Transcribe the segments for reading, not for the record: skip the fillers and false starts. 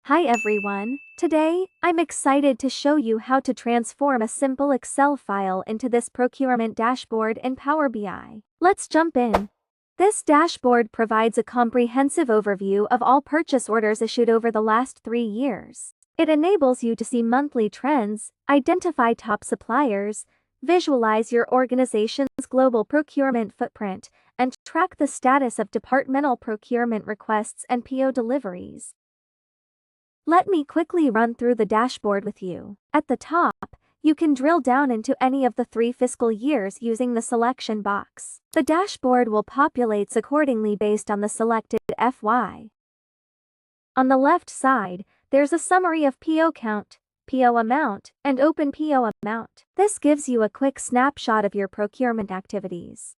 Hi everyone. Today, I'm excited to show you how to transform a simple Excel file into this procurement dashboard in Power BI. Let's jump in. This dashboard provides a comprehensive overview of all purchase orders issued over the last 3 years. It enables you to see monthly trends, identify top suppliers, visualize your organization's global procurement footprint, and track the status of departmental procurement requests and PO deliveries. Let me quickly run through the dashboard with you. At the top, you can drill down into any of the 3 fiscal years using the selection box. The dashboard will populate accordingly based on the selected FY. On the left side, there's a summary of PO count, PO amount, and open PO amount. This gives you a quick snapshot of your procurement activities.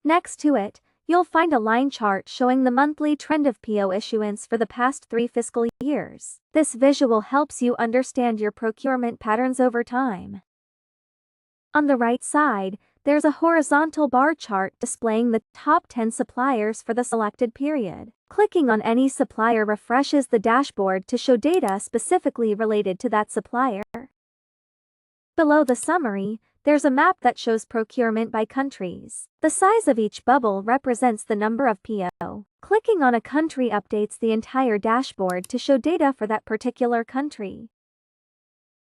Next to it, you'll find a line chart showing the monthly trend of PO issuance for the past 3 fiscal years. This visual helps you understand your procurement patterns over time. On the right side, there's a horizontal bar chart displaying the top 10 suppliers for the selected period. Clicking on any supplier refreshes the dashboard to show data specifically related to that supplier. Below the summary, there's a map that shows procurement by countries. The size of each bubble represents the number of PO. Clicking on a country updates the entire dashboard to show data for that particular country.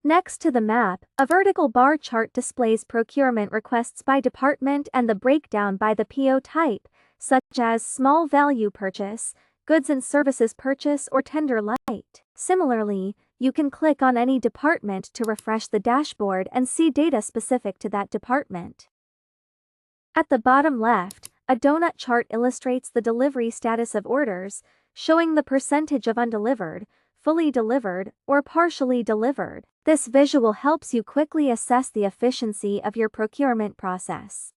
Next to the map, a vertical bar chart displays procurement requests by department and the breakdown by the PO type, such as small value purchase, goods and services purchase, or tender light. Similarly, you can click on any department to refresh the dashboard and see data specific to that department. At the bottom left, a donut chart illustrates the delivery status of orders, showing the percentage of undelivered, fully delivered, or partially delivered. This visual helps you quickly assess the efficiency of your procurement process.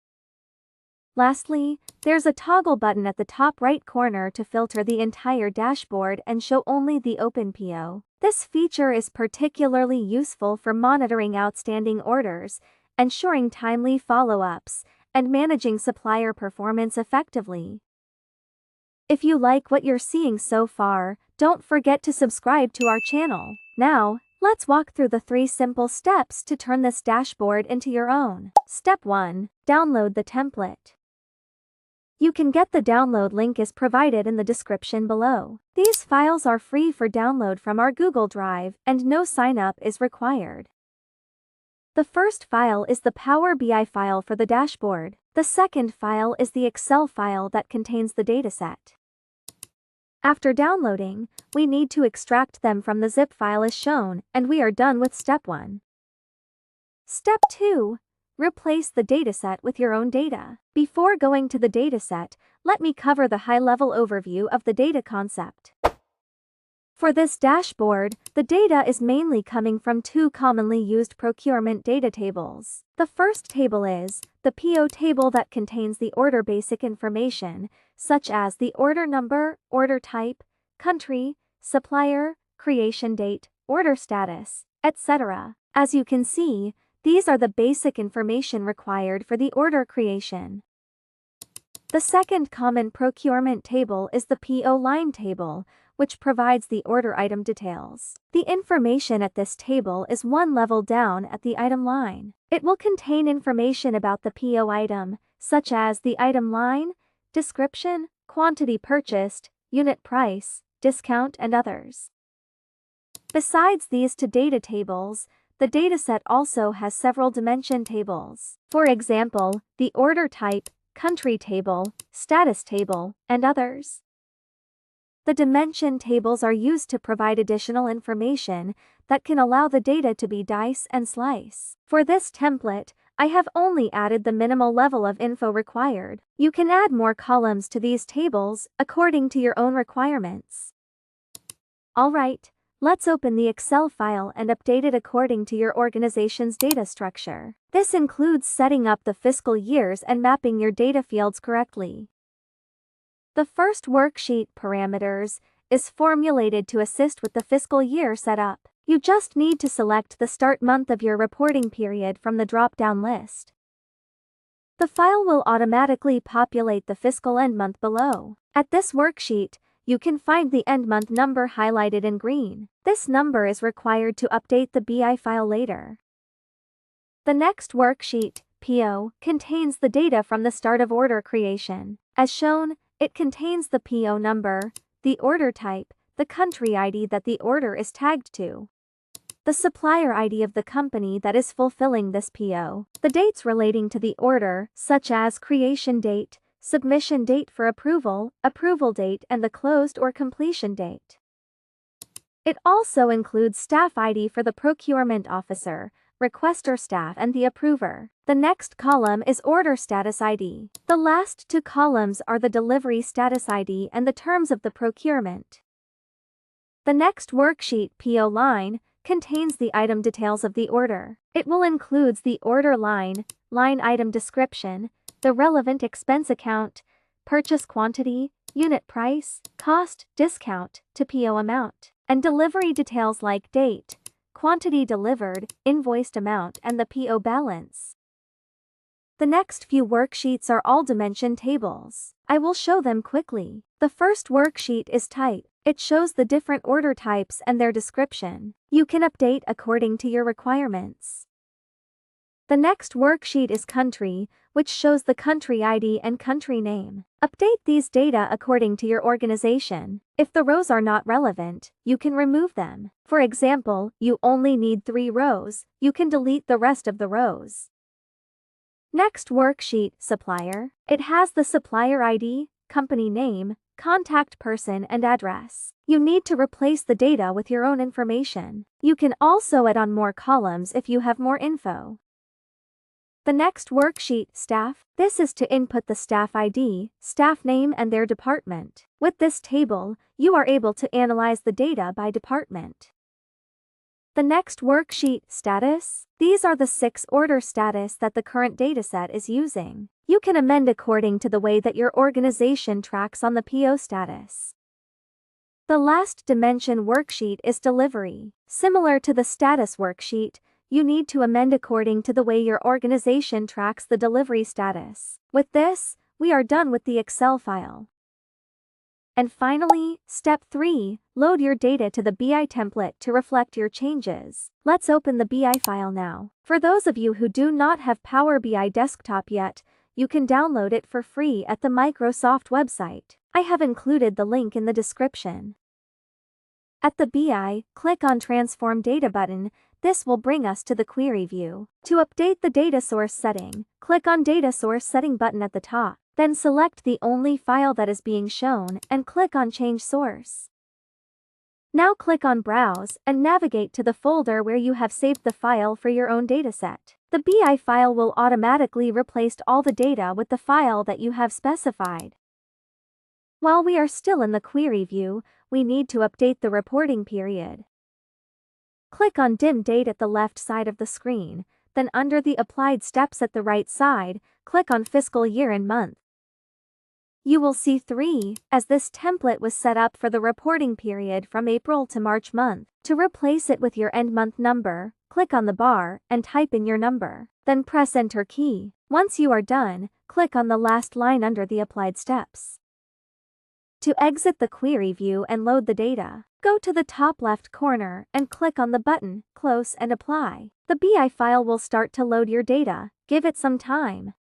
Lastly, there's a toggle button at the top right corner to filter the entire dashboard and show only the open PO. This feature is particularly useful for monitoring outstanding orders, ensuring timely follow-ups, and managing supplier performance effectively. If you like what you're seeing so far, don't forget to subscribe to our channel. Now, let's walk through the 3 simple steps to turn this dashboard into your own. Step 1. Download the template. You can get the download link is provided in the description below. These files are free for download from our Google Drive and no sign-up is required. The first file is the Power BI file for the dashboard. The second file is the Excel file that contains the dataset. After downloading, we need to extract them from the zip file as shown, and we are done with step 1. Step 2. Replace the dataset with your own data. Before going to the dataset, let me cover the high-level overview of the data concept. For this dashboard, the data is mainly coming from 2 commonly used procurement data tables. The first table is the PO table that contains the order basic information, such as the order number, order type, country, supplier, creation date, order status, etc. As you can see, these are the basic information required for the order creation. The second common procurement table is the PO line table, which provides the order item details. The information at this table is 1 level down at the item line. It will contain information about the PO item, such as the item line, description, quantity purchased, unit price, discount, and others. Besides these 2 data tables, the dataset also has several dimension tables. For example, the order type, country table, status table, and others. The dimension tables are used to provide additional information that can allow the data to be dice and slice. For this template, I have only added the minimal level of info required. You can add more columns to these tables according to your own requirements. Alright, let's open the Excel file and update it according to your organization's data structure. This includes setting up the fiscal years and mapping your data fields correctly. The first worksheet, parameters, is formulated to assist with the fiscal year setup. You just need to select the start month of your reporting period from the drop-down list. The file will automatically populate the fiscal end month below. At this worksheet, you can find the end month number highlighted in green. This number is required to update the BI file later. The next worksheet, PO, contains the data from the start of order creation. As shown, it contains the PO number, the order type, the country ID that the order is tagged to, the supplier ID of the company that is fulfilling this PO, the dates relating to the order, such as creation date, submission date for approval, approval date, and the closed or completion date. It also includes staff ID for the procurement officer, requester staff, and the approver. The next column is order status ID. The last two columns are the delivery status ID and the terms of the procurement. The next worksheet, PO line, contains the item details of the order. It will include the order line, line item description, the relevant expense account, purchase quantity, unit price, cost, discount, to PO amount, and delivery details like date, quantity delivered, invoiced amount, and the PO balance. The next few worksheets are all dimension tables. I will show them quickly. The first worksheet is type. It shows the different order types and their description. You can update according to your requirements. The next worksheet is country, which shows the country ID and country name. Update these data according to your organization. If the rows are not relevant, you can remove them. For example, you only need 3 rows, you can delete the rest of the rows. Next worksheet, supplier. It has the supplier ID, company name, contact person, and address. You need to replace the data with your own information. You can also add on more columns if you have more info. The next worksheet, staff. This is to input the staff ID, staff name, and their department. With this table, you are able to analyze the data by department. The next worksheet, status. These are the 6 order status that the current dataset is using. You can amend according to the way that your organization tracks on the PO status. The last dimension worksheet is delivery. Similar to the status worksheet, you need to amend according to the way your organization tracks the delivery status. With this, we are done with the Excel file. And finally, step 3, load your data to the BI template to reflect your changes. Let's open the BI file now. For those of you who do not have Power BI Desktop yet, you can download it for free at the Microsoft website. I have included the link in the description. At the BI, click on Transform Data button. This will bring us to the query view. To update the data source setting, click on Data Source Setting button at the top. Then select the only file that is being shown and click on Change Source. Now click on Browse and navigate to the folder where you have saved the file for your own dataset. The BI file will automatically replace all the data with the file that you have specified. While we are still in the query view, we need to update the reporting period. Click on Dim Date at the left side of the screen, then under the Applied Steps at the right side, click on Fiscal Year and Month. You will see 3, as this template was set up for the reporting period from April to March month. To replace it with your end month number, click on the bar and type in your number. Then press Enter key. Once you are done, click on the last line under the Applied Steps. To exit the query view and load the data, go to the top left corner and click on the button, Close and Apply. The BI file will start to load your data. Give it some time.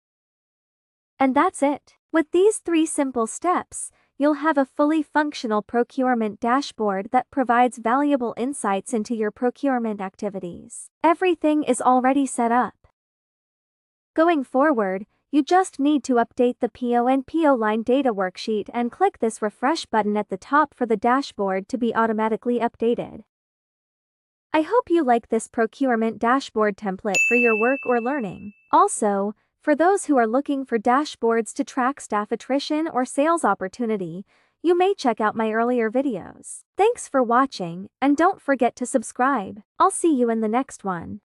And that's it. With these 3 simple steps, you'll have a fully functional procurement dashboard that provides valuable insights into your procurement activities. Everything is already set up. Going forward, you just need to update the PO and PO line data worksheet and click this refresh button at the top for the dashboard to be automatically updated. I hope you like this procurement dashboard template for your work or learning. Also, for those who are looking for dashboards to track staff attrition or sales opportunity, you may check out my earlier videos. Thanks for watching, and don't forget to subscribe. I'll see you in the next one.